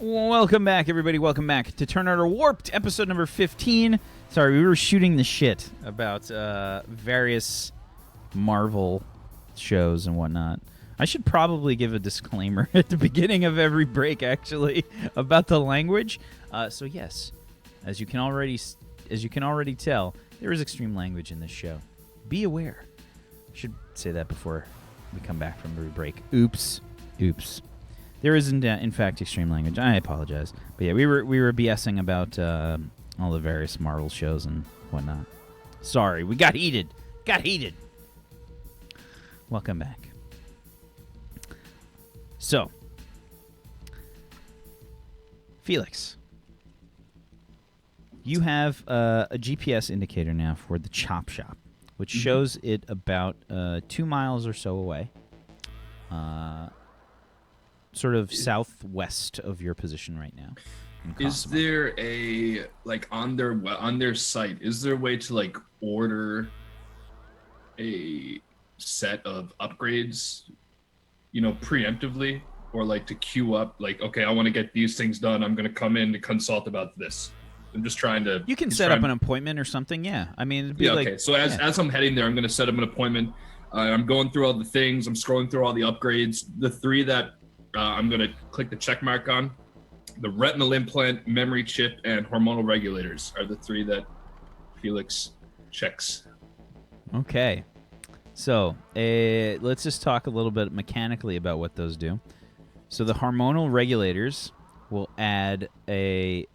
Welcome back, everybody. Welcome back to Turn Order Warped, episode number 15. Sorry, we were shooting the shit about various Marvel shows and whatnot. I should probably give a disclaimer at the beginning of every break, actually, about the language. So yes, as you can already tell, there is extreme language in this show. Be aware. I should say that before we come back from every break. Oops. There isn't, in fact, extreme language. I apologize, but yeah, we were BSing about all the various Marvel shows and whatnot. Sorry, we got heated. Welcome back. So, Felix, you have a GPS indicator now for the Chop Shop, which shows it about 2 miles or so away. Sort of southwest of your position right now. Is there a on their site? Is there a way to order a set of upgrades, preemptively, or to queue up? Okay, I want to get these things done. I'm going to come in to consult about this. I'm just trying to. You can set up an appointment or something. Yeah, I mean, it'd be okay. So as I'm heading there, I'm going to set up an appointment. I'm going through all the things. I'm scrolling through all the upgrades. The three that I'm going to click the check mark on: the retinal implant, memory chip, and hormonal regulators are the three that Felix checks. Okay. So let's just talk a little bit mechanically about what those do. So the hormonal regulators will add you'll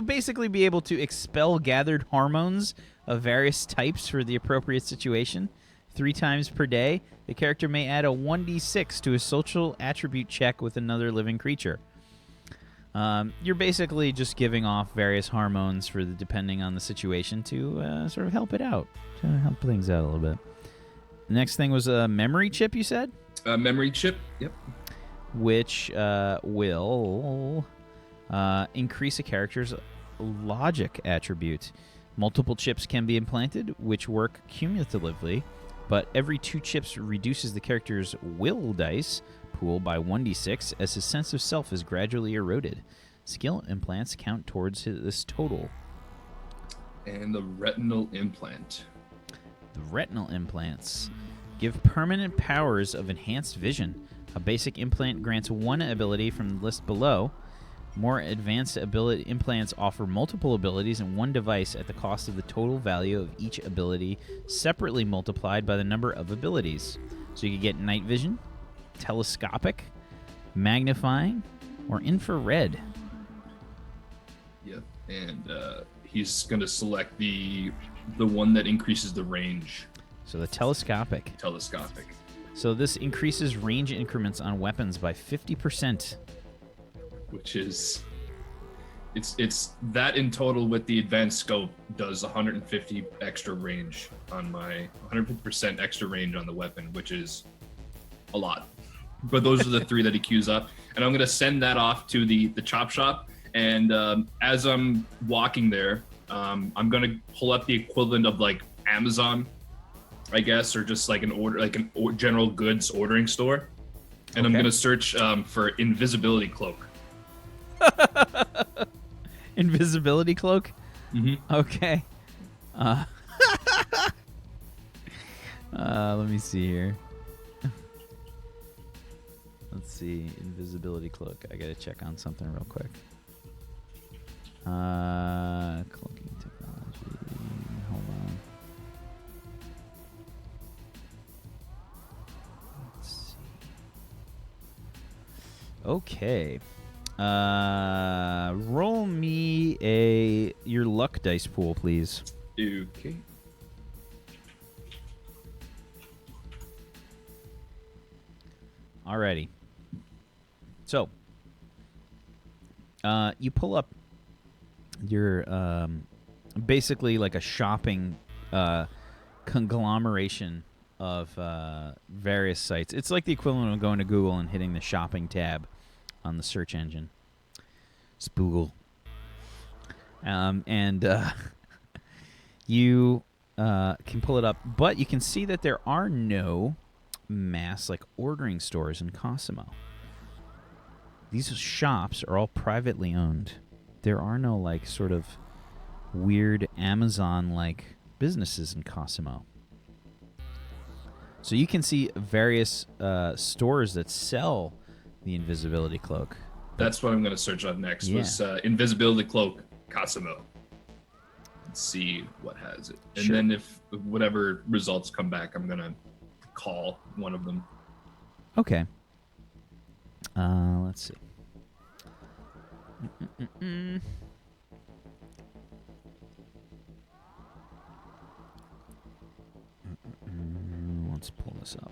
basically be able to expel gathered hormones of various types for the appropriate situation. 3 times per day, the character may add a 1d6 to a social attribute check with another living creature. You're basically just giving off various hormones depending on the situation to sort of help it out, to help things out a little bit. The next thing was a memory chip, you said? Memory chip, yep. Which will increase a character's logic attribute. Multiple chips can be implanted, which work cumulatively, but every 2 chips reduces the character's will dice pool by 1d6 as his sense of self is gradually eroded. Skill implants count towards this total. And the retinal implant. The retinal implants give permanent powers of enhanced vision. A basic implant grants 1 ability from the list below. More advanced implants offer multiple abilities in 1 device at the cost of the total value of each ability, separately multiplied by the number of abilities. So you can get night vision, telescopic, magnifying, or infrared. Yep, and he's going to select the one that increases the range. So the telescopic. So this increases range increments on weapons by 50%. Which is, it's that in total with the advanced scope does 150 extra range on my 150% extra range on the weapon, which is a lot. But those are the 3 that he queues up, and I'm gonna send that off to the Chop Shop. And as I'm walking there, I'm gonna pull up the equivalent of Amazon, I guess, or just an general goods ordering store, and okay. I'm gonna search for invisibility cloak. Invisibility cloak? Mm-hmm. Okay. Let me see here. Let's see. Invisibility cloak. I gotta check on something real quick. Cloaking technology. Hold on. Let's see. Okay. Roll me your luck dice pool, please. Okay. Alrighty. So, you pull up your basically like a shopping conglomeration of various sites. It's like the equivalent of going to Google and hitting the shopping tab on the search engine. Spoogle. You can pull it up, but you can see that there are no mass like ordering stores in Cosimo. These shops are all privately owned. There are no like sort of weird Amazon-like businesses in Cosimo. So you can see various stores that sell the invisibility cloak. That's what I'm going to search on next. Yeah. Was invisibility cloak Cosimo. Let's see what has it, and Sure. then if whatever results come back, I'm going to call one of them. Okay. Let's see. Let's pull this up.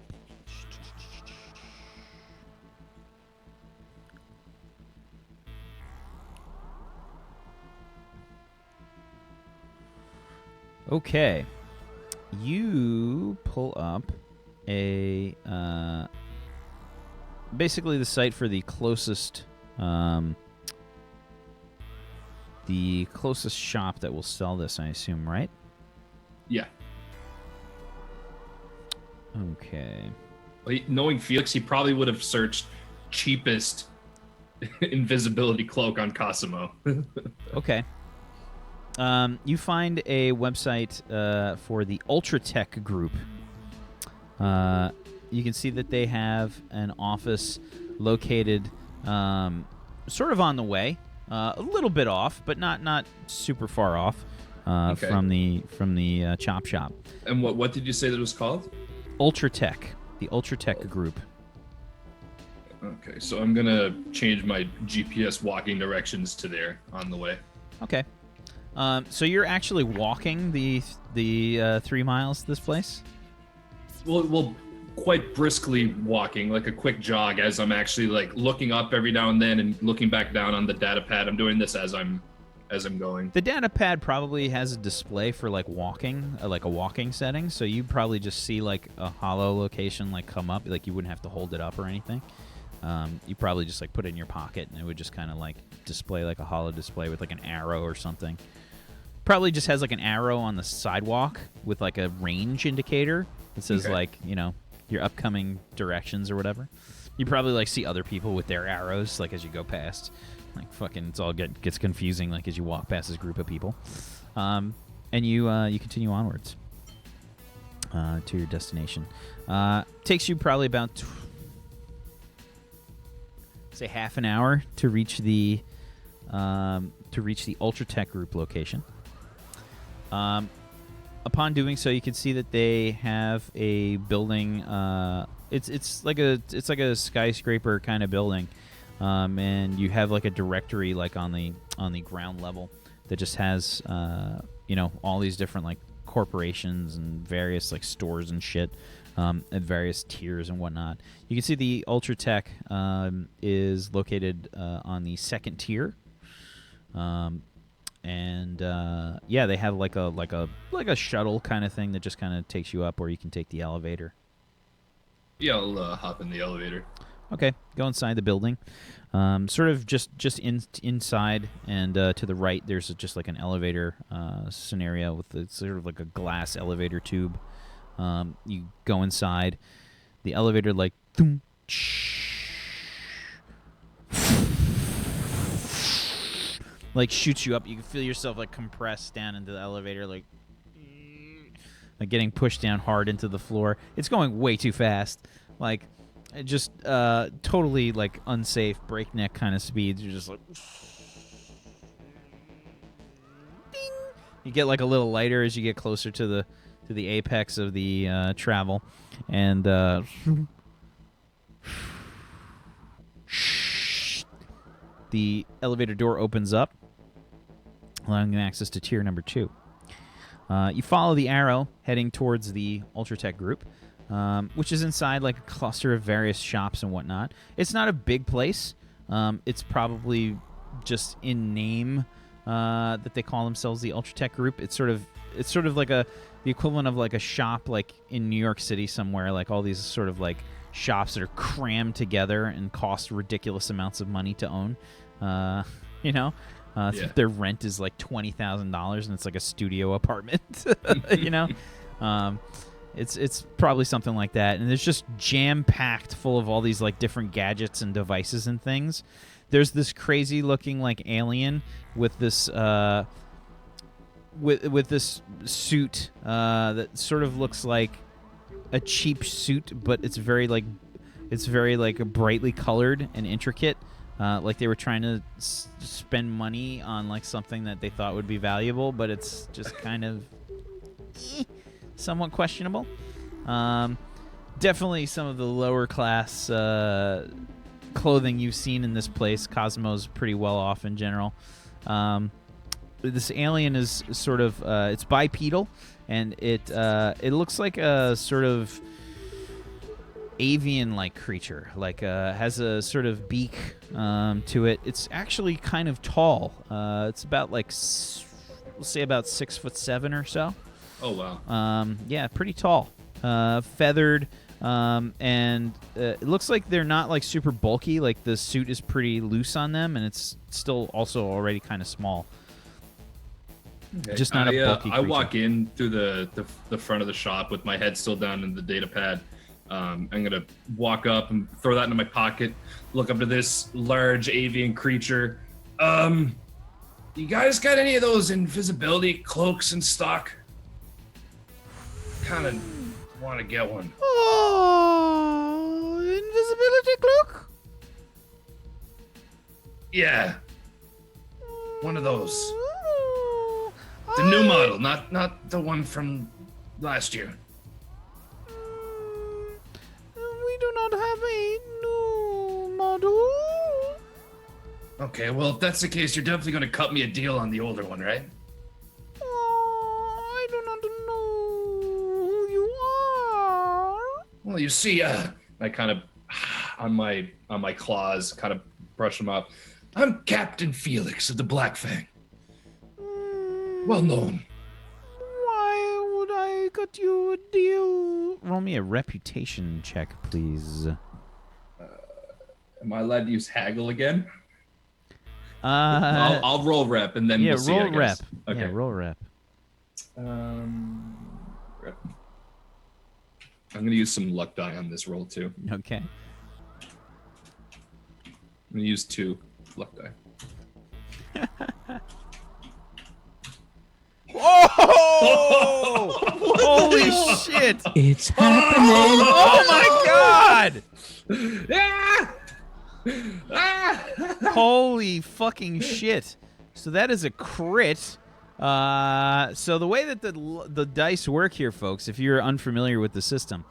Okay. You pull up a basically the site for the closest shop that will sell this, I assume, right? Yeah. Okay. Well, knowing Felix, he probably would have searched cheapest invisibility cloak on Cosimo. Okay. You find a website for the H.A.W.K group. You can see that they have an office located sort of on the way, a little bit off, but not super far off Okay. from the chop shop. And what did you say that was called? H.A.W.K, the H.A.W.K group. Okay, so I'm gonna change my GPS walking directions to there on the way. Okay. So you're actually walking the 3 miles to this place? Well, quite briskly walking, like a quick jog, as I'm actually like looking up every now and then and looking back down on the data pad. I'm doing this as I'm going. The data pad probably has a display for like walking, like a walking setting, so you probably just see like a hollow location like come up, like you wouldn't have to hold it up or anything. You probably just like put it in your pocket and it would just kind of like display like a hollow display with like an arrow or something. Probably just has like an arrow on the sidewalk with like a range indicator that says like, you know, your upcoming directions or whatever. You probably like see other people with their arrows like as you go past. Like fucking, it's all gets confusing like as you walk past this group of people, and you continue onwards to your destination. Takes you probably about say half an hour to reach the H.A.W.K group location. Upon doing so, you can see that they have a building. It's like a skyscraper kind of building. And you have like a directory like on the ground level that just has all these different like corporations and various like stores and shit at various tiers and whatnot. You can see the H.A.W.K is located on the second tier, and they have like a shuttle kind of thing that just kind of takes you up, or you can take the elevator. Yeah, I'll hop in the elevator. Okay, go inside the building. Sort of just inside, and to the right, there's just like an elevator scenario with sort of like a glass elevator tube. You go inside, the elevator like thum, like shoots you up. You can feel yourself like compressed down into the elevator, like getting pushed down hard into the floor. It's going way too fast, like. Just totally like unsafe breakneck kind of speeds. You're just like, ding. You get like a little lighter as you get closer to the apex of the travel, and the elevator door opens up, allowing you access to tier number 2. You follow the arrow heading towards the H.A.W.K group. Which is inside like a cluster of various shops and whatnot. It's not a big place. It's probably just in name that they call themselves the H.A.W.K group. It's sort of like the equivalent of like a shop like in New York City somewhere. Like all these sort of like shops that are crammed together and cost ridiculous amounts of money to own. Their rent is like $20,000 and it's like a studio apartment. it's probably something like that. And it's just jam-packed full of all these like different gadgets and devices and things. There's this crazy looking like alien with this with this suit that sort of looks like a cheap suit, but it's very brightly colored and intricate. Like they were trying to spend money on like something that they thought would be valuable, but it's just kind of somewhat questionable. Definitely some of the lower class clothing you've seen in this place. Cosimo's pretty well off in general. This alien is sort of it's bipedal, and it looks like a sort of avian-like creature, like has a sort of beak to it. It's actually kind of tall. It's about like we'll say about 6'7" or so. Oh wow. Yeah, pretty tall. Feathered, and it looks like they're not like super bulky. Like the suit is pretty loose on them, and it's still also already kind of small. Okay. Just not a bulky I creature. walk in through the front of the shop with my head still down in the data pad. I'm gonna walk up and throw that into my pocket. Look up to this large avian creature. You guys got any of those invisibility cloaks in stock? Kind of want to get one. Oh, invisibility cloak? Yeah, one of those. The new model, not the one from last year. We do not have a new model. Okay, well, if that's the case, you're definitely going to cut me a deal on the older one, right? I do not know who you are. Well, you see, I kind of, on my claws, kind of brush them up. I'm Captain Felix of the Black Fang. Well known. Why would I cut you a deal? Roll me a reputation check, please. Am I allowed to use haggle again? Uh, I'll roll rep and then yeah, we'll see, roll I guess. rep. Okay. Yeah, roll rep. Rep. I'm gonna use some luck die on this roll too. Okay. I'm gonna use 2 luck die. Oh! Holy shit! It's happening. Oh my god! Ah! Ah! Holy fucking shit! So that is a crit. So the way that the dice work here, folks, if you're unfamiliar with the system,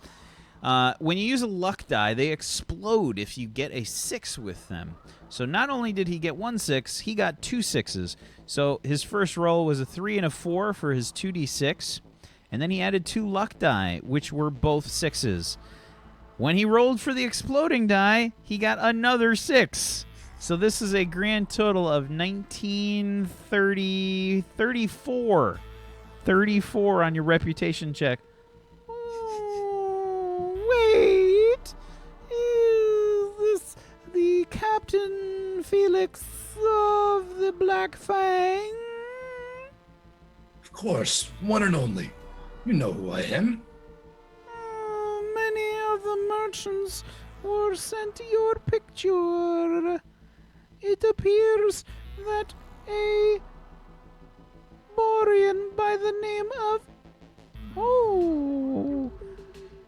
when you use a luck die, they explode if you get a 6 with them. So not only did he get 1 6, he got 2 6s. So his first roll was a 3 and a 4 for his 2d6, and then he added 2 luck die, which were both 6s. When he rolled for the exploding die, he got another 6. So this is a grand total of 19, 30, 34. 34 on your reputation check. Oh, wait. Is this the Captain Felix of the Black Fang? Of course, one and only. You know who I am. Many of the merchants were sent your picture. It appears that a Borian by the name of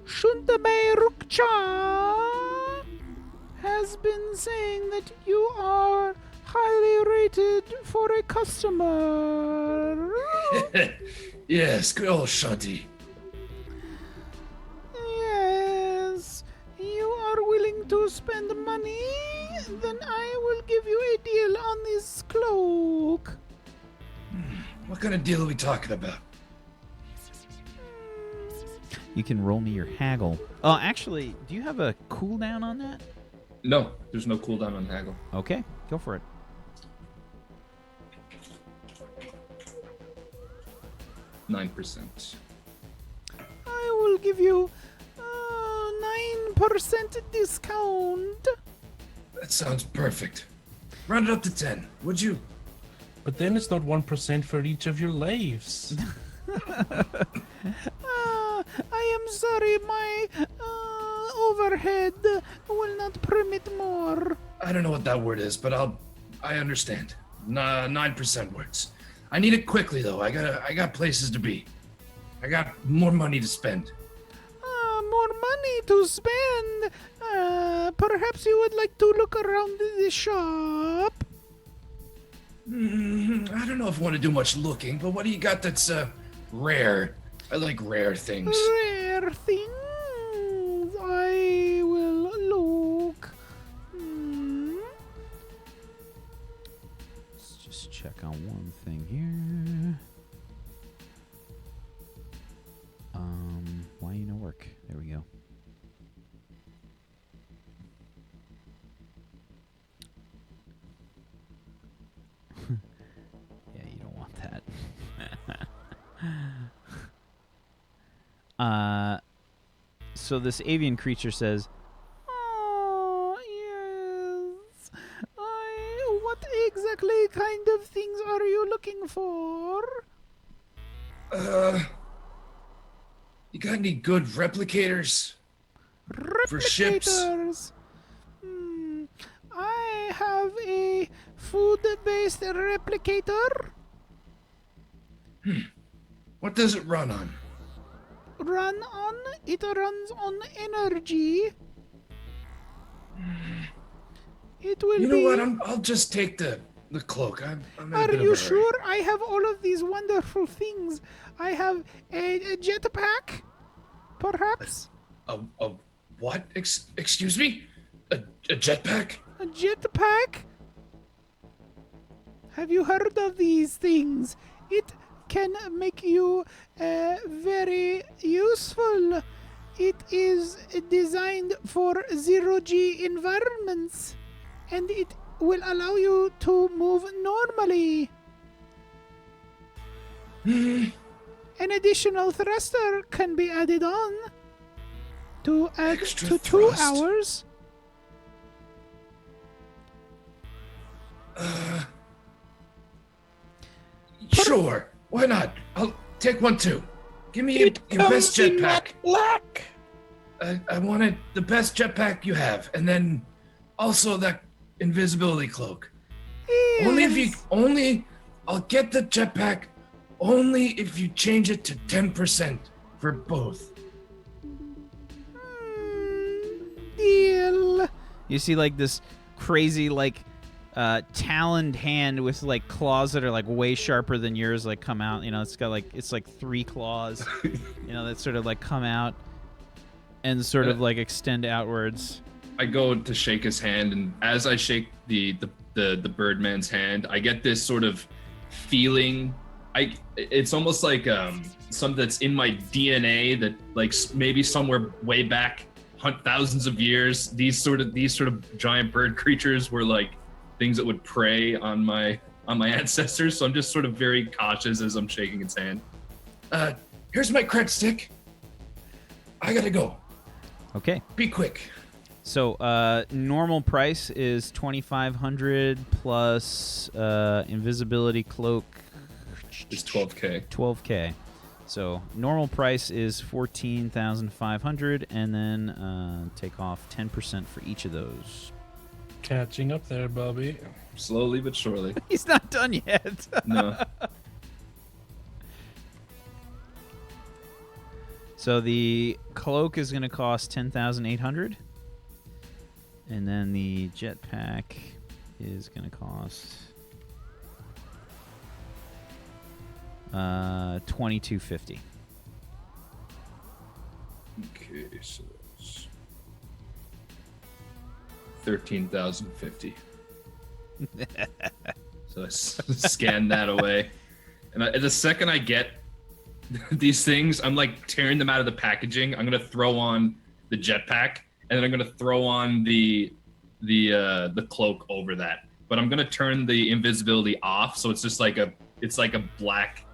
H.A.W.K has been saying that you are highly rated for a customer. Yes, good old Shanti. Yes, you are willing to spend money? Then I will give you a deal on this cloak. What kind of deal are we talking about? You can roll me your haggle. Oh, actually, do you have a cooldown on that? No, there's no cooldown on haggle. Okay, go for it. %9. I will give you 9% discount. That sounds perfect. Round it up to 10, would you? But then it's not 1% for each of your lives. I am I'm sorry, my overhead will not permit more. I don't know what that word is, but I understand. 9% words. I need it quickly though. I got places to be. I got more money to spend. More money to spend. Perhaps you would like to look around the shop. I don't know if I want to do much looking, but what do you got that's rare? I like rare things. Rare things. I will look. Let's just check on one thing here. Why you no work? There we go. Yeah, you don't want that. So this avian creature says, "Oh, yes. What exactly kind of things are you looking for?" You got any good replicators? For ships? Replicators. I have a food-based replicator. What does it run on? It runs on energy. It will You know be... what? I'll just take the cloak. I'm in a Are bit of you a hurry. sure? I have all of these wonderful things. I have a jetpack, perhaps. A what? Excuse me? A jetpack? A jetpack? Have you heard of these things? It can make you very useful. It is designed for zero-G environments, and it will allow you to move normally. An additional thruster can be added on to add Extra to 2 thrust. hours. Sure. Why not? I'll take one too. Give me your best jetpack. Black. I wanted the best jetpack you have, and then also that invisibility cloak. Yes. I'll get the jetpack only if you change it to 10% for both. Deal. You see like this crazy taloned hand with like claws that are like way sharper than yours like come out. You know, it's like 3 claws, that sort of like come out and sort of like extend outwards. I go to shake his hand, and as I shake the Birdman's hand, I get this sort of feeling. It's almost like something that's in my DNA that like maybe somewhere way back thousands of years, these sort of giant bird creatures were like things that would prey on my ancestors. So I'm just sort of very cautious as I'm shaking its hand. Here's my cred stick. I gotta go. Okay. Be quick. So normal price is $2,500 plus invisibility cloak. It's 12K. 12K. So normal price is $14,500, and then take off 10% for each of those. Catching up there, Bobby. Slowly but surely. He's not done yet. No. So the cloak is going to cost $10,800, and then the jetpack is going to cost $2,250. Okay, so that's 13,050. So I scan that away, and the second I get these things, I'm like tearing them out of the packaging. I'm gonna throw on the jetpack, and then I'm gonna throw on the cloak over that. But I'm gonna turn the invisibility off, so it's just like a black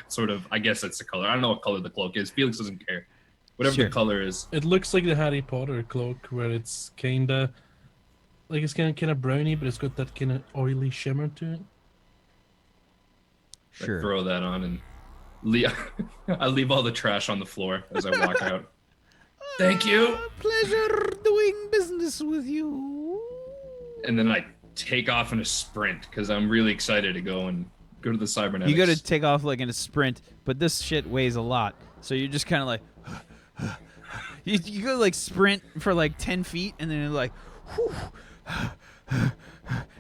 sort of. I guess that's the color. I don't know what color the cloak is. Felix doesn't care. Whatever Sure. the color is. It looks like the Harry Potter cloak, where it's kinda browny, but it's got that kind of oily shimmer to it. Sure. I throw that on and I leave all the trash on the floor as I walk out. Thank you. Pleasure doing business with you. And then I take off in a sprint because I'm really excited to go to the cybernetics. You got to take off like in a sprint, but this shit weighs a lot, so you're just kind of like, you go like sprint for like 10 feet, and then you're like,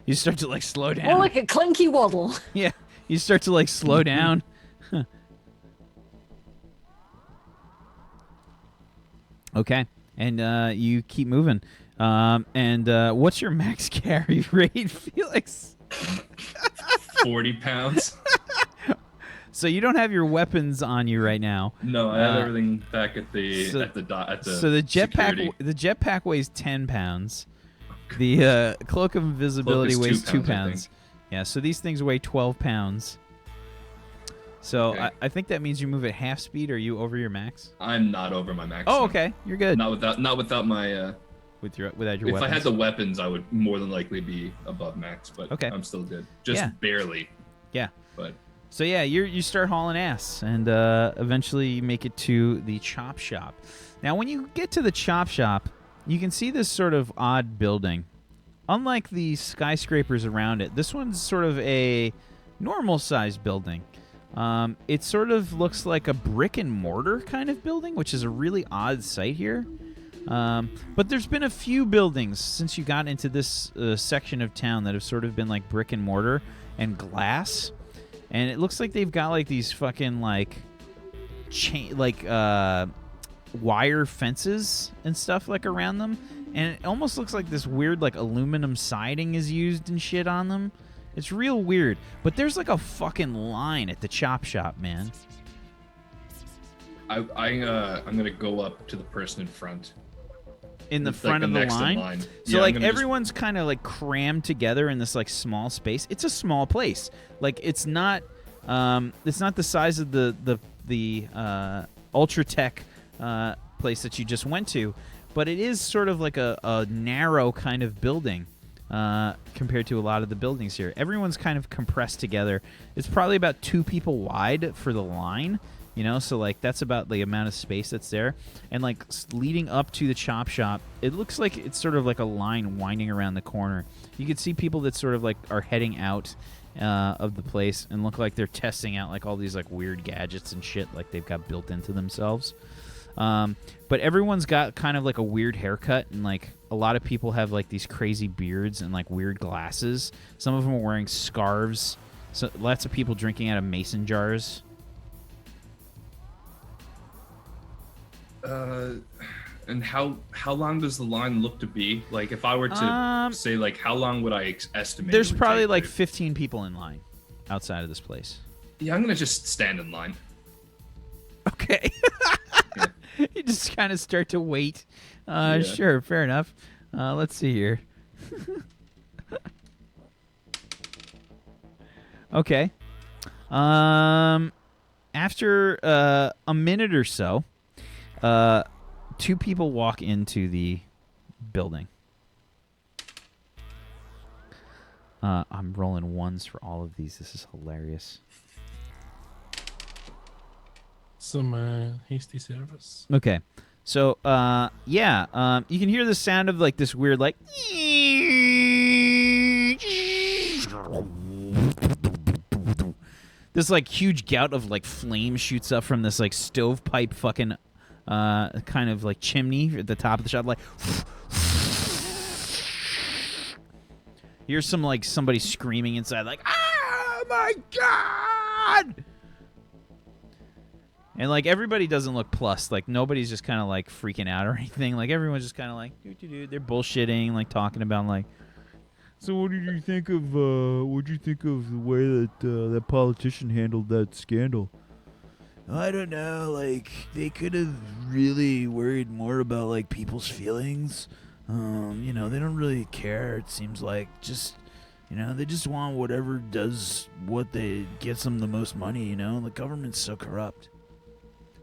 you start to like slow down. More like a clunky waddle. Yeah, you start to like slow down. Okay, and you keep moving. And what's your max carry rate, Felix? 40 pounds. So you don't have your weapons on you right now. No, I have everything back at the So the jetpack weighs 10 pounds. The cloak of invisibility weighs 2 pounds. Yeah, so these things weigh 12 pounds. So Okay. I think that means you move at half speed. Or are you over your max? I'm not over my max. Oh, no. okay, you're good. Not without my. Without your If weapons. I had the weapons, I would more than likely be above max, but Okay. I'm still good. Just Yeah. barely. Yeah. But So yeah, you start hauling ass, and eventually you make it to the chop shop. Now, when you get to the chop shop, you can see this sort of odd building. Unlike the skyscrapers around it, this one's sort of a normal-sized building. It sort of looks like a brick and mortar kind of building, which is a really odd sight here. But there's been a few buildings since you got into this section of town that have sort of been like brick and mortar and glass. And it looks like they've got like these fucking like wire fences and stuff like around them, and it almost looks like this weird like aluminum siding is used and shit on them. It's real weird. But there's like a fucking line at the chop shop, man. I'm gonna go up to the person in front. In the It's front like of the next in line. line. So Yeah, I'm like gonna just- everyone's kind of like crammed together in this like small space. It's a small place. Like it's not the size of the Ultra Tech place that you just went to, but it is sort of like a narrow kind of building compared to a lot of the buildings here. Everyone's kind of compressed together. It's probably about 2 people wide for the line. You know, so like that's about the amount of space that's there. And like leading up to the chop shop, it looks like it's sort of like a line winding around the corner. You can see people that sort of like are heading out of the place and look like they're testing out like all these like weird gadgets and shit like they've got built into themselves. But everyone's got kind of like a weird haircut, and like a lot of people have like these crazy beards and like weird glasses. Some of them are wearing scarves. So lots of people drinking out of mason jars. And how long does the line look to be? Like, if I were to say, like, how long would I estimate? There's it would probably take like to- 15 people in line outside of this place. Yeah, I'm gonna just stand in line. Okay. Yeah. You just kind of start to wait. Yeah. Sure, fair enough. Let's see here. Okay. After a minute or so, 2 people walk into the building. I'm rolling ones for all of these. This is hilarious. Some hasty service. Okay. So, you can hear the sound of like this weird like this like huge gout of like flame shoots up from this like stovepipe fucking kind of like chimney at the top of the shop, like here's some like somebody screaming inside like, oh my god. And like everybody doesn't look plus, like nobody's just kind of like freaking out or anything. Like everyone's just kind of like, they're bullshitting, like talking about like. So what did you think of the way that that politician handled that scandal? I don't know. Like they could have really worried more about like people's feelings. They don't really care. It seems like just. They just want whatever does what they gets them the most money. The government's so corrupt.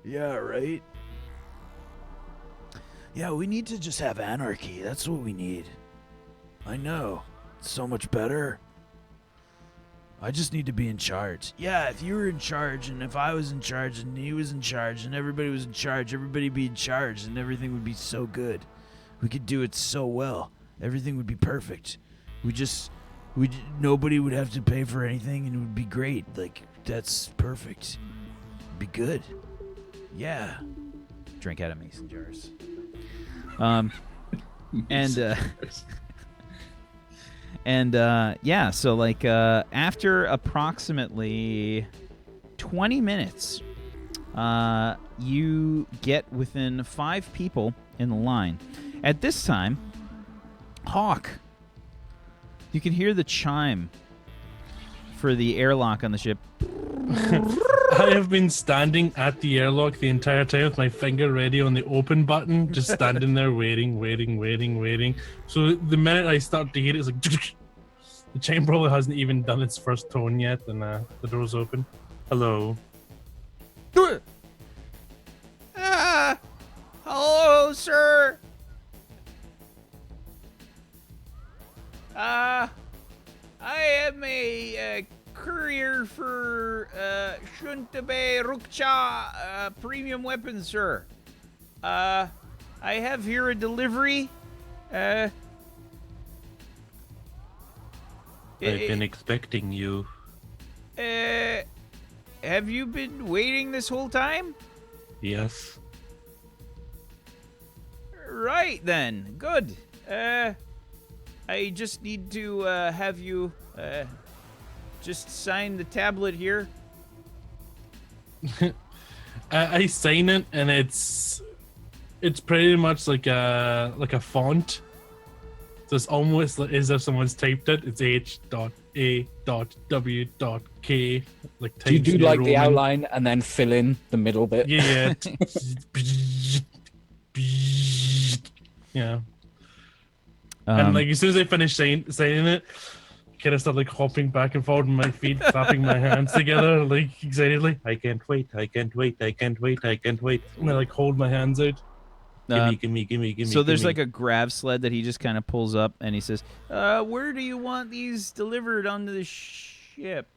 Yeah, right? Yeah, we need to just have anarchy. That's what we need. I know. It's so much better. I just need to be in charge. Yeah, if you were in charge, and if I was in charge, and he was in charge, and everybody was in charge, everybody'd be in charge, and everything would be so good. We could do it so well. Everything would be perfect. Nobody would have to pay for anything, and it would be great. Like, that's perfect. It'd be good. Yeah. Drink out of mason jars. Yeah, so like after approximately 20 minutes, you get within 5 people in the line. At this time, H.A.W.K, you can hear the chime for the airlock on the ship. I have been standing at the airlock the entire time with my finger ready on the open button, just standing there waiting. So the minute I start to hear it, it's like the chime probably hasn't even done its first tone yet, and the door's open. Hello. Hello, sir. I am a courier for H.A.W.K premium weapons, sir. I have here a delivery. I've been expecting you. Have you been waiting this whole time? Yes. Right then, good. I just need to have you just sign the tablet here. I sign it, and it's pretty much like a font. So it's almost as if someone's typed it. It's H.A.W.K. Like Do you do like Roman. the outline and then fill in the middle bit? Yeah. Yeah. And like as soon as I finish saying it, kind of start like hopping back and forward on my feet, clapping my hands together, like excitedly. I can't wait. I can't wait. I can't wait. I can't wait. And I like hold my hands out. Gimme. So there's like a grav sled that he just kind of pulls up, and he says, where do you want these delivered onto the ship?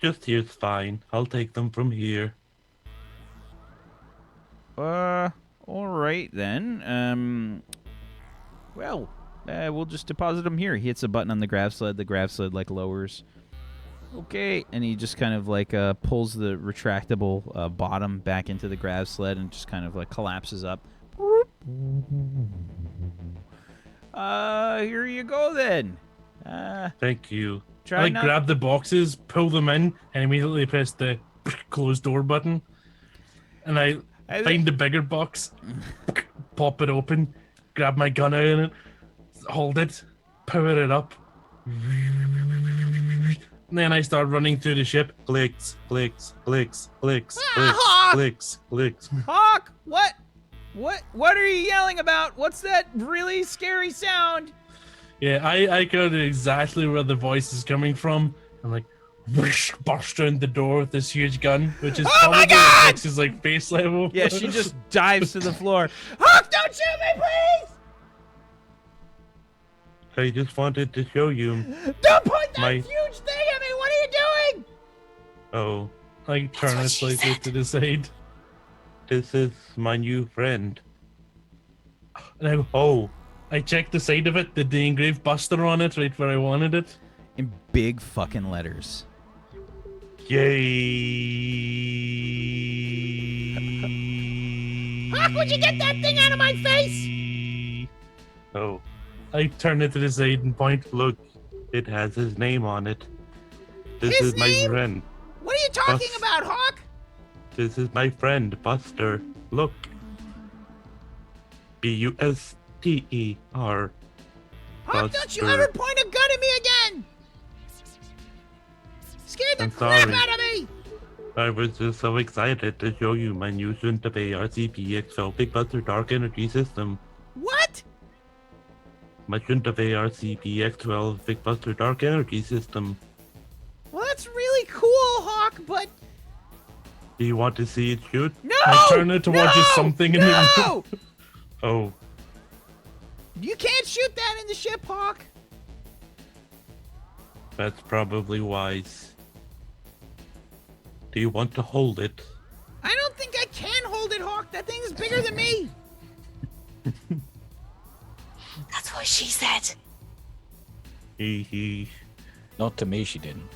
Just here's fine. I'll take them from here. All right then. Well, we'll just deposit them here. He hits a button on the grav sled. The grav sled like lowers. Okay, and he just kind of like pulls the retractable bottom back into the grav sled and just kind of like collapses up. Here you go then. Thank you. I grab the boxes, pull them in, and immediately press the close door button. And I find the bigger box, pop it open, grab my gun out of it, hold it, power it up. And then I start running through the ship. Clicks. H.A.W.K, what are you yelling about? What's that really scary sound? Yeah, I got exactly where the voice is coming from. I'm like, whoosh, burst around the door with this huge gun, which is probably Felix's like face level. Yeah, she just dives to the floor. H.A.W.K, don't shoot me, please! I just wanted to show you. Don't point that huge thing at me! What are you doing? Oh, I turn it slightly to the side. this is my new friend. And I checked the side of it. Did the engraved Buster on it right where I wanted it? In big fucking letters. Yay! How would you get that thing out of my face? Oh, I turn it to the side and point. look, it has his name on it. This His is my name? friend. What are you talking about, H.A.W.K? This is my friend, Buster. Look. Buster. H.A.W.K, don't you ever point a gun at me again! Scared the I'm crap sorry. out of me! I was just so excited to show you my new soon-to-be RCPXO Big Buster Dark Energy System. What? My soon-to-be RCPX12 Big Buster Dark Energy System. Well, that's really cool, H.A.W.K, but... Do you want to see it shoot? No! I turn it towards just something in No! Oh, You can't shoot that in the ship, H.A.W.K. That's probably wise. Do you want to hold it? I don't think I can hold it, Hawk. That thing is bigger than me. That's what she said. Hee. Not to me, she didn't.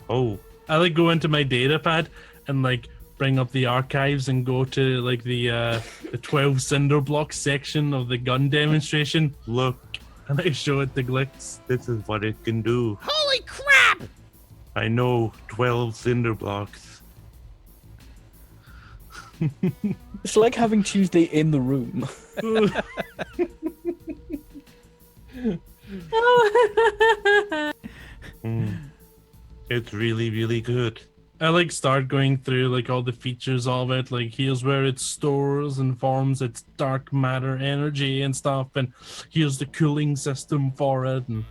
Oh, I like go into my data pad and like bring up the archives and go to like the 12 cinder block section of the gun demonstration, look. and I show it to Glix. This is what it can do. Holy crap! I know, 12 cinder blocks. It's like having Tuesday in the room. It's really, really good. I like start going through like all the features of it, like here's where it stores and forms its dark matter energy and stuff, and here's the cooling system for it. And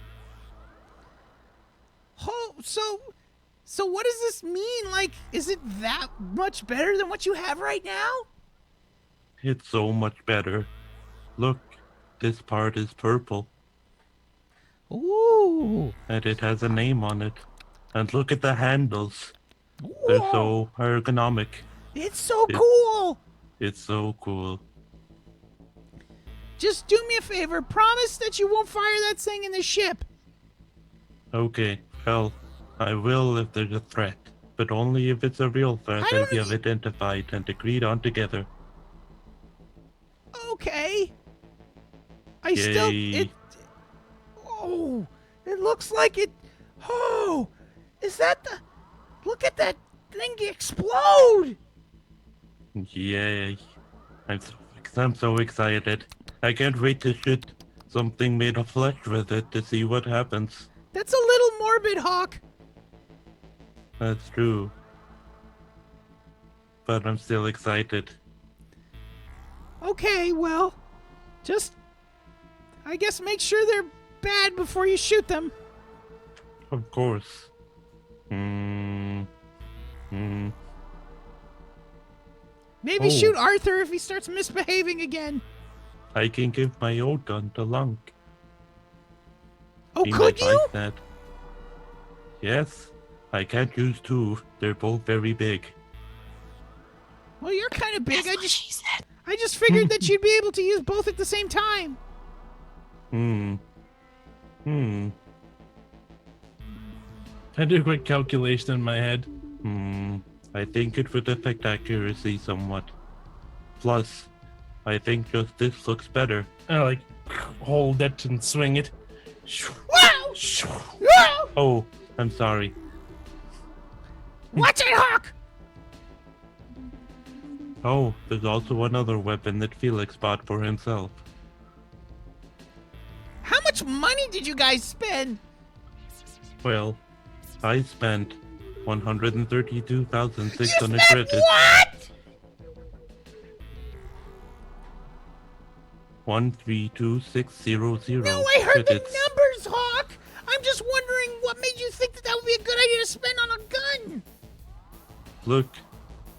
Oh, so what does this mean? Like, is it that much better than what you have right now? It's so much better. Look, this part is purple, Ooh. and it has a name on it. And look at the handles. They're so ergonomic. It's so It- cool. It's so cool. Just do me a favor. Promise that you won't fire that thing in the ship. Okay, well, I will if there's a threat, but only if it's a real threat I that don't we have e- identified and agreed on together. Okay. I still Yay. it. Oh, it looks like it. Oh, is that the? Look at that thing explode! Yay. I'm so excited. I can't wait to shoot something made of flesh with it to see what happens. That's a little morbid, Hawk. That's true. But I'm still excited. Okay, well, just I guess make sure they're bad before you shoot them. Of course. Maybe Oh. shoot Arthur if he starts misbehaving again. I can give my old gun to Lunk. Oh, He could might you? like that. Yes. I can't use two. They're both very big. Well, you're kind of big. That's what she said. I just figured that you'd be able to use both at the same time. I do a quick calculation in my head. I think it would affect accuracy somewhat. Plus, I think just this looks better. I like hold it and swing it. Wow! Wow! Oh, I'm sorry. Watch it, Hawk! Oh, there's also another weapon that Felix bought for himself. How much money did you guys spend? Well, I spent 132,600 You spent credits. what? 132600 No, I heard credits. the numbers, Hawk. I'm just wondering what made you think that that would be a good idea to spend on a gun. Look,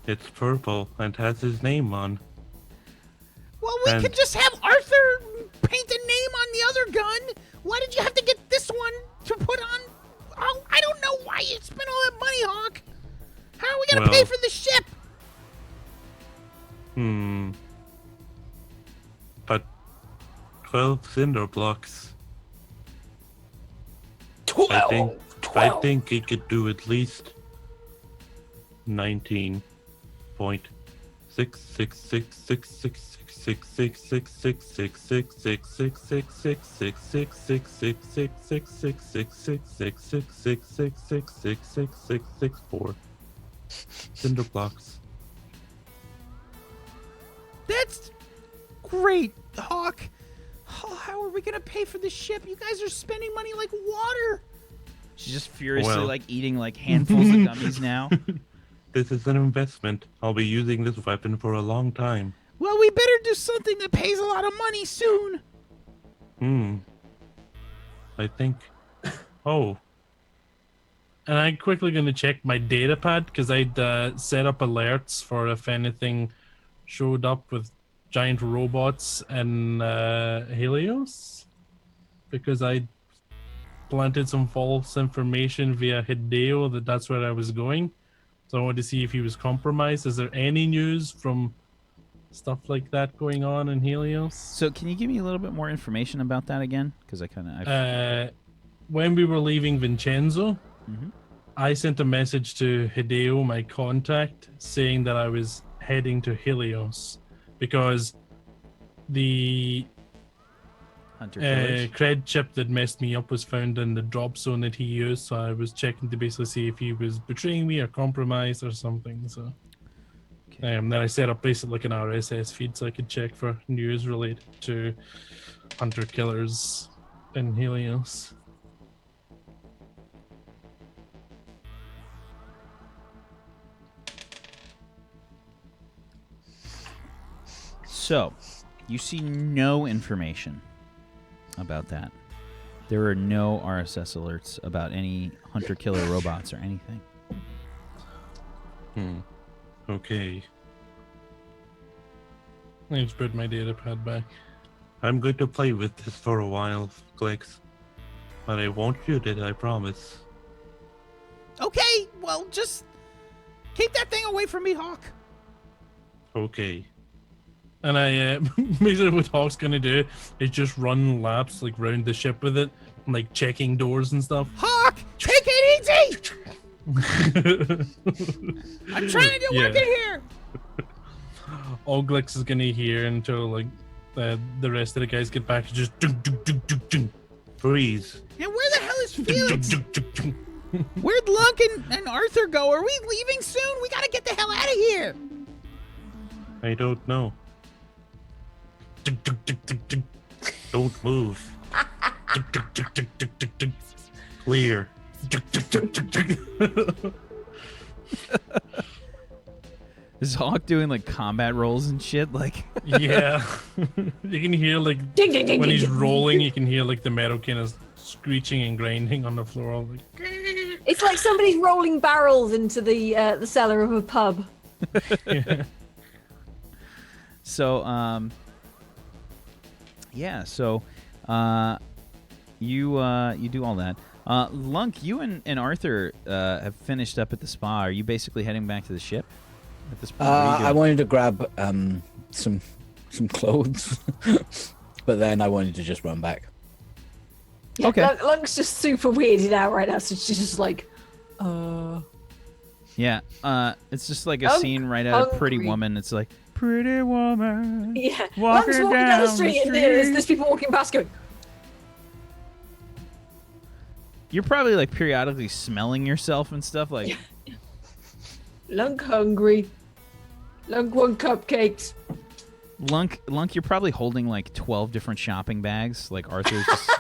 it's purple and has his name on. Well, we And- could just have Arthur paint a name on the other gun. Why did you have to get this one to put on? Oh, I don't know why you spent all that money, Hawk. How are we gonna pay Well- for the ship? But 12 cinder blocks. 12! I think it could do at least 19.66666666666666666666666666666666666666666666666 cinder blocks. That's great, Hawk. Oh, how are we gonna pay for the ship? You guys are spending money like water. She's just furiously Well- like eating like handfuls of gummies now. This is an investment. I'll be using this weapon for a long time. Well, we better do something that pays a lot of money soon. I think. Oh, And I'm quickly going to check my data pad because I'd set up alerts for if anything showed up with giant robots and Helios. Because I planted some false information via Hideo that that's where I was going. So I wanted to see if he was compromised. Is there any news from stuff like that going on in Helios? So can you give me a little bit more information about that again? Because I kind of... When we were leaving Vincenzo, Mhm. I sent a message to Hideo, my contact, saying that I was heading to Helios because the Hunter Village. cred chip that messed me up was found in the drop zone that he used, so I was checking to basically see if he was betraying me or compromised or something. So then I set up basically like an RSS feed so I could check for news related to hunter killers in Helios. So, you see no information about that. There are no RSS alerts about any hunter-killer robots or anything. Okay. I just put my data pad back. I'm going to play with this for a while, Clicks. But I won't shoot it, I promise. Okay, well, just keep that thing away from me, Hawk. Okay. And I basically what Hawk's gonna do is just run laps like round the ship with it, and, like checking doors and stuff. Hawk, take it easy! I'm trying to do work in here! Oglix is gonna hear until like the rest of the guys get back and just Freeze. And where the hell is Felix? Where'd Lunk and Arthur go? Are we leaving soon? We gotta get the hell out of here! I don't know. Don't move. Clear. Is Hawk doing like combat rolls and shit? Like, yeah. You can hear like Ding, ding, ding, when ding, he's ding. rolling, you can hear like the metal kind of screeching and grinding on the floor. Like, It's like somebody's rolling barrels into the cellar of a pub. yeah. so, yeah, so, you do all that. Lunk, you and Arthur have finished up at the spa. Are you basically heading back to the ship at this point? What are you I doing? wanted to grab some clothes, but then I wanted to just run back. Yeah, Okay. Lunk's just super weirded out right now, so she's just like, Yeah, it's just like a Lunk, scene right out of Pretty hungry. Woman. It's like, Pretty Woman. yeah. Walking Lunk's walking down the down street, the and there's street. people walking past going, You're probably like periodically smelling yourself and stuff. Like, Lunk hungry. Lunk want cupcakes. Lunk, you're probably holding like 12 different shopping bags. Like Arthur's just.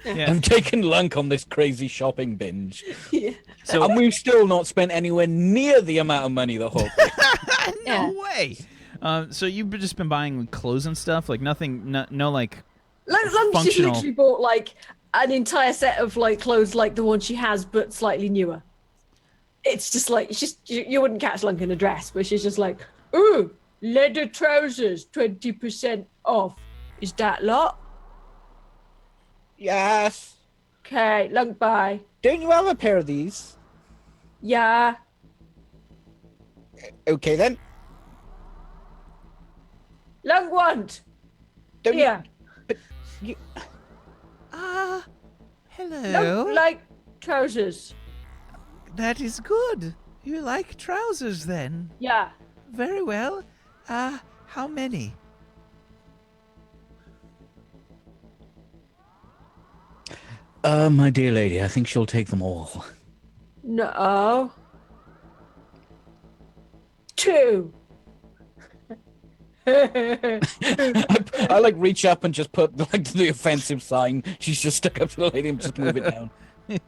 Yeah. I'm taking Lunk on this crazy shopping binge, Yeah. So and we've still not spent anywhere near the amount of money the Hawk did. Yeah. no way. So you've just been buying clothes and stuff, like nothing, no like. Lunk's just Functional. literally bought like an entire set of like clothes like the one she has, but slightly newer. It's just like it's just you wouldn't catch Lunk in a dress, but she's just like, ooh, leather trousers, 20% off. Is that lot? Yes. Okay, Lunk buy. Don't you have a pair of these? Yeah. Okay then. Lunk want. Don't Yeah. you? Hello. Lunk like trousers. That is good. You like trousers then? Yeah. Very well. How many? My dear lady, I think she'll take them all. No. 2. I like reach up and just put like the offensive sign. She's just stuck up to the lady and just move it down. I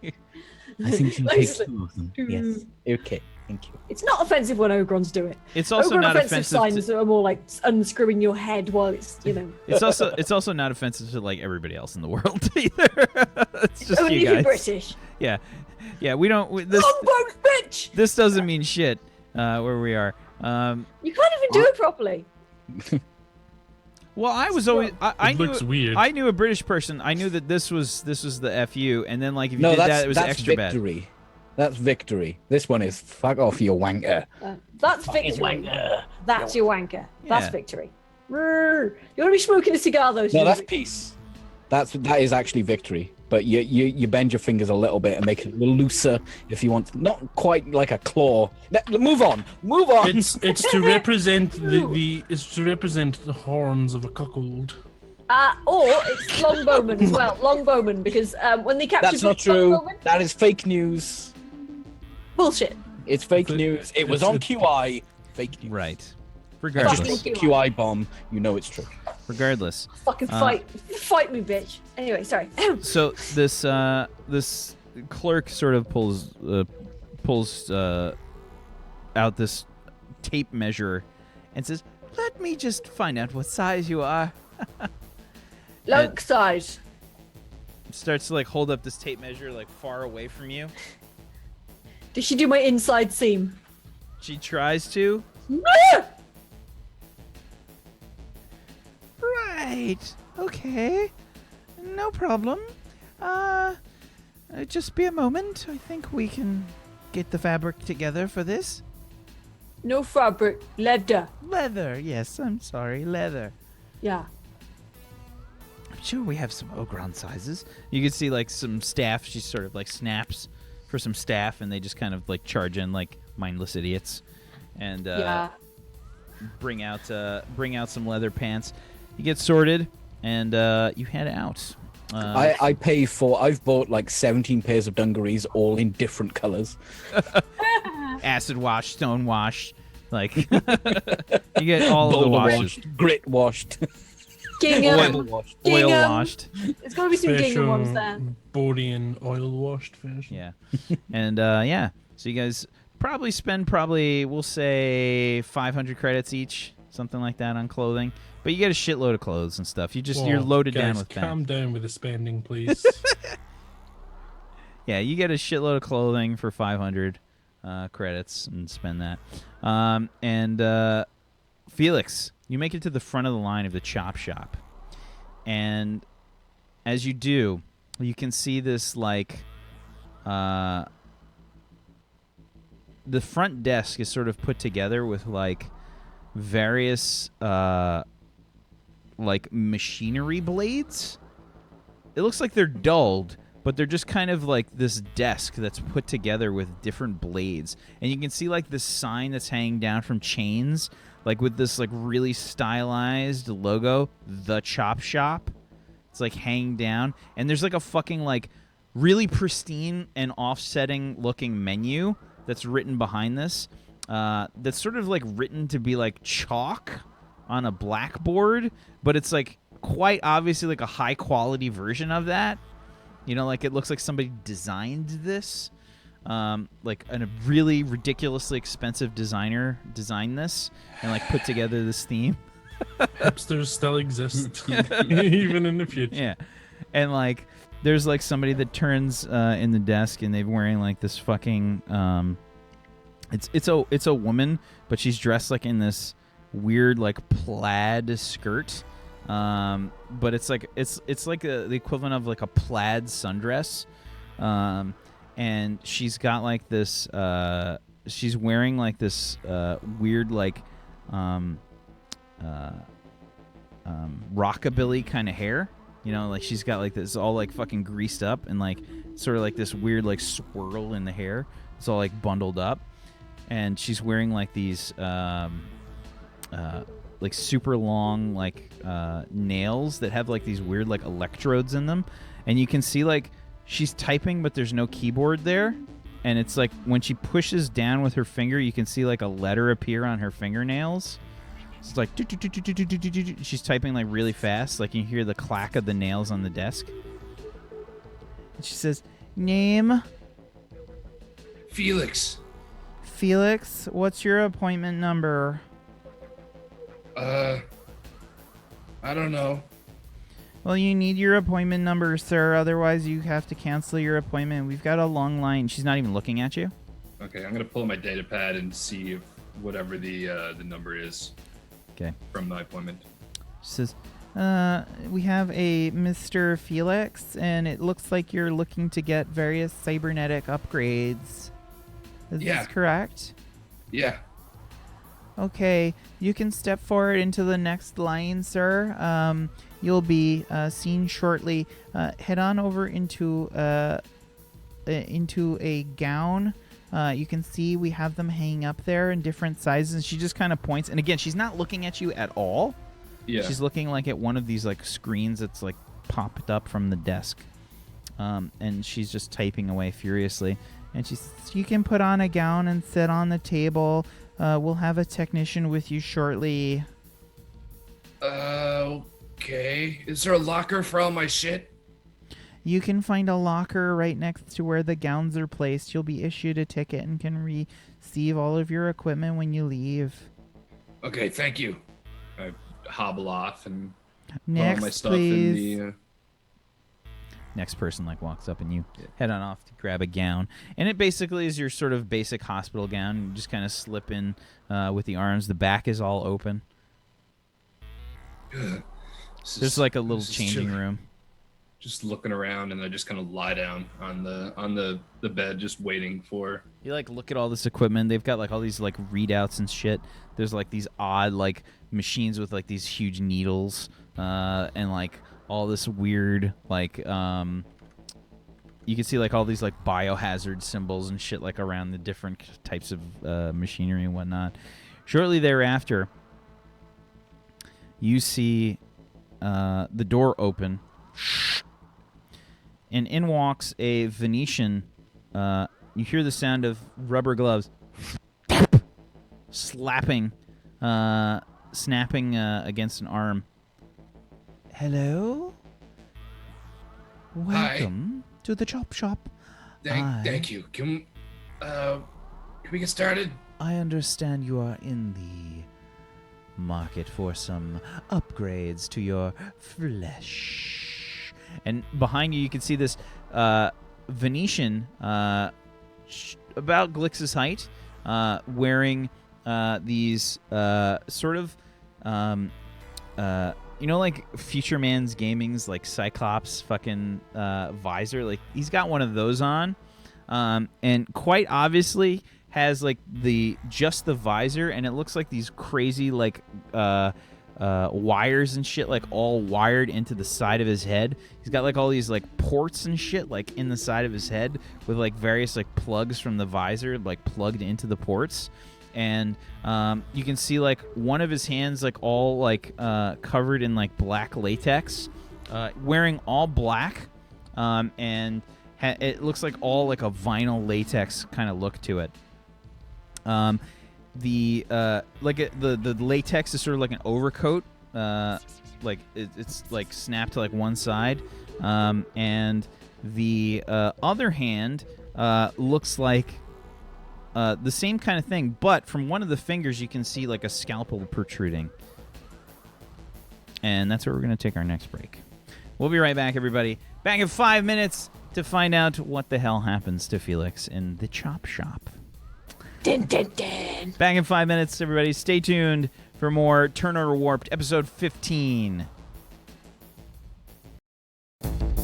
think she'll take Like, 2 of them. Yes. Okay. Thank you. It's not offensive when Ogrons do it. It's also Ogron not offensive offensive. signs are more like unscrewing your head while it's, you know. It's also not offensive to like everybody else in the world either. It's just Only you if you're guys. British. Yeah, we don't. This Longboat bitch! this doesn't mean shit. Where we are. You can't even do it properly. Well, I was always I It knew looks weird. I knew a British person. I knew that this was the FU, and then like if you No, did that's that, it was that's extra bad. victory. That's victory. This one is fuck off, you wanker. That's victory. That's your wanker. That's Yeah. victory. Brrr. You want to be smoking a cigar though? No, that's peace. That is actually victory. But you bend your fingers a little bit and make it a little looser if you want. Not quite like a claw. Move on. Move on. It's to represent the horns of a cuckold. Or it's longbowman as well. Longbowman, because when they captured That's not true. longbowman, That is fake news. bullshit. It's fake news. It was on QI. Fake news. Right. Just Regardless. Fucking the QI bomb. You know it's true. Regardless. Fucking fight me, bitch. Anyway, sorry. So this clerk sort of pulls out this tape measure and says, "Let me just find out what size you are." Lunk size. Starts to like hold up this tape measure like far away from you. Did she do my inside seam? She tries to. Right. Okay. No problem. Just be a moment. I think we can get the fabric together for this. No fabric. Leather. Leather. Yes, I'm sorry. Leather. Yeah. I'm sure we have some Ogron sizes. You can see like some staff. She sort of like snaps for some staff, and they just kind of like charge in like mindless idiots, and Yeah. bring out some leather pants. You get sorted, and you head out. I pay for. I've bought like 17 pairs of dungarees, all in different colors. Acid wash, stone wash, like you get all of the Boulder washes. washed, grit washed, Gingham. oil washed. Oil Gingham. washed. There's got to be some gingham ones there. Borian oil washed version. Yeah, and yeah. So you guys probably spend we'll say 500 credits each, something like that on clothing. But you get a shitload of clothes and stuff. You're loaded down guys, with calm down with the spending, please. Yeah, you get a shitload of clothing for 500 credits and spend that. And Felix, you make it to the front of the line of the chop shop. And as you do, you can see this, like, the front desk is sort of put together with, like, various, like, machinery blades. It looks like they're dulled, but they're just kind of like this desk that's put together with different blades. And you can see like this sign that's hanging down from chains, like with this like really stylized logo, The Chop Shop. It's like hanging down. And there's like a fucking like really pristine and offsetting looking menu that's written behind this. That's sort of like written to be like chalk on a blackboard, but it's like quite obviously like a high quality version of that. You know, like it looks like somebody designed this. Like a really ridiculously expensive designer designed this and like put together this theme. Hipsters still exist, even in the future. Yeah. And like there's like somebody that turns in the desk and they're wearing like this fucking it's a woman, but she's dressed like in this weird like plaid skirt. But it's like the equivalent of like a plaid sundress. And she's got like this she's wearing like this weird like rockabilly kind of hair. You know, like she's got like this all like fucking greased up and like sort of like this weird like swirl in the hair. It's all like bundled up. And she's wearing like these like super long like nails that have like these weird like electrodes in them. And you can see like she's typing but there's no keyboard there. And it's like when she pushes down with her finger, you can see like a letter appear on her fingernails. It's like she's typing like really fast, like you hear the clack of the nails on the desk. And she says, "Name? Felix. Felix, what's your appointment number?" I don't know. Well, you need your appointment number, sir. Otherwise, you have to cancel your appointment. We've got a long line. She's not even looking at you. Okay, I'm gonna pull my data pad and see if whatever the number is. Okay. From my appointment. She says, we have a Mr. Felix, and it looks like you're looking to get various cybernetic upgrades. Is this correct? Yeah. Okay, you can step forward into the next line, sir. You'll be seen shortly. Head on over into a gown. You can see we have them hanging up there in different sizes. She just kind of points, and again, she's not looking at you at all. Yeah. She's looking like at one of these like screens that's like popped up from the desk, and she's just typing away furiously. And she says, "You can put on a gown and sit on the table. We'll have a technician with you shortly." Okay. Is there a locker for all my shit? You can find a locker right next to where the gowns are placed. You'll be issued a ticket and can receive all of your equipment when you leave. Okay, thank you. I hobble off and put all Next, my stuff please. in the. Next person like walks up and you head on off to grab a gown, and it basically is your sort of basic hospital gown. You just kind of slip in with the arms. The back is all open. There's like a little changing room. Just looking around, and I just kind of lie down on the bed, just waiting for. You like look at all this equipment. They've got like all these like readouts and shit. There's like these odd like machines with like these huge needles and like all this weird like you can see like all these like biohazard symbols and shit like around the different types of machinery and whatnot. Shortly thereafter, you see the door open, and in walks a Venetian. You hear the sound of rubber gloves slapping, snapping against an arm. Hello? Welcome to the chop shop. Thank you. Can we get started? I understand you are in the market for some upgrades to your flesh. And behind you, you can see this Venetian, about Glix's height, wearing these sort of, like Future Man's Gaming's like Cyclops fucking visor. Like he's got one of those on, and quite obviously has like just the visor, and it looks like these crazy like wires and shit like all wired into the side of his head. He's got like all these like ports and shit like in the side of his head with like various like plugs from the visor like plugged into the ports. And you can see like one of his hands like all like covered in like black latex, wearing all black, and it looks like all like a vinyl latex kind of look to it. The latex is sort of like an overcoat, like it's like snapped to like one side, and the other hand looks like the same kind of thing, but from one of the fingers you can see like a scalpel protruding. And that's where we're going to take our next break. We'll be right back, everybody. Back in 5 minutes to find out what the hell happens to Felix in the chop shop. Dun, dun, dun. Back in 5 minutes, everybody. Stay tuned for more Turn Order Warped, episode 15.